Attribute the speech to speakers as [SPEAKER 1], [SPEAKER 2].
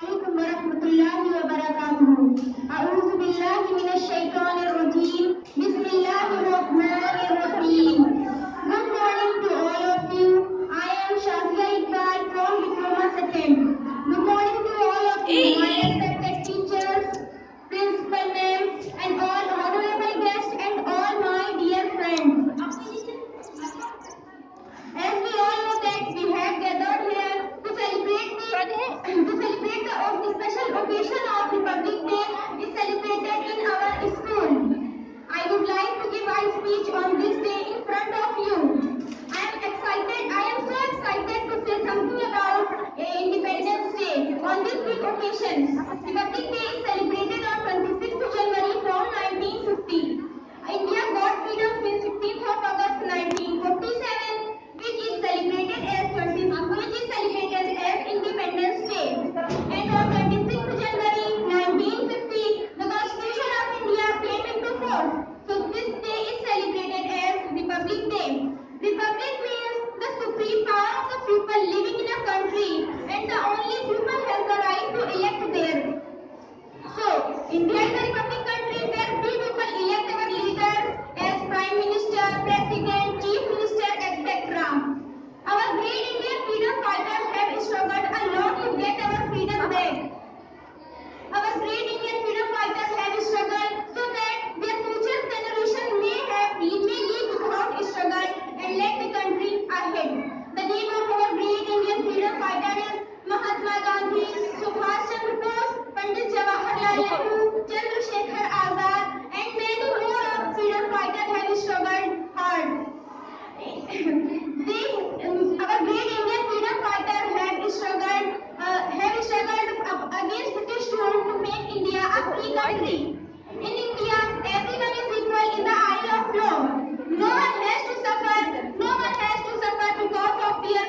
[SPEAKER 1] عليكم ورحمة الله وبركاته. أعوذ بالله من الشيطان الرجيم. بسم الله الرحمن الرحيم. Good morning to all of you. I am Shazia Iqbal from Diploma Second. Good morning to all of you, my respected teachers, principal ma'am, and all honorable guests and all my dear friends. As we all know that we have gathered here to celebrate the special occasion of Republic Day is celebrated in our school. I would like to give my speech on this day in front of you. I am so excited to say something about Independence Day on this big occasion. Republic Day is celebrated on 26th January from 1950. India got freedom since 16th of August 1947, which is celebrated as Independence Day. And on 26th January 1950, the Constitution of India came into force. So this day is celebrated as Republic Day. Republic means the supreme power of the people living in a country, and the only people has the right to elect there. So, India is a republic country where we people elect our leaders as Prime Minister, President, Chief Minister, etc. Our great Indian freedom fighters have struggled a lot to get our freedom back. Our great Indian freedom fighters have struggled so that their future generation may live without struggle and let the country ahead. The name of our great Indian freedom fighter is Mahatma Gandhi, Subhash Chandra Bose, Pandit Jawaharlal Nehru, Chandrasekhar Azad, and many more of freedom fighters have struggled hard. Our great Indian freedom fighters have struggled against British rule to make India a free country. In India, everyone is equal in the eye of law. No one has to suffer because of their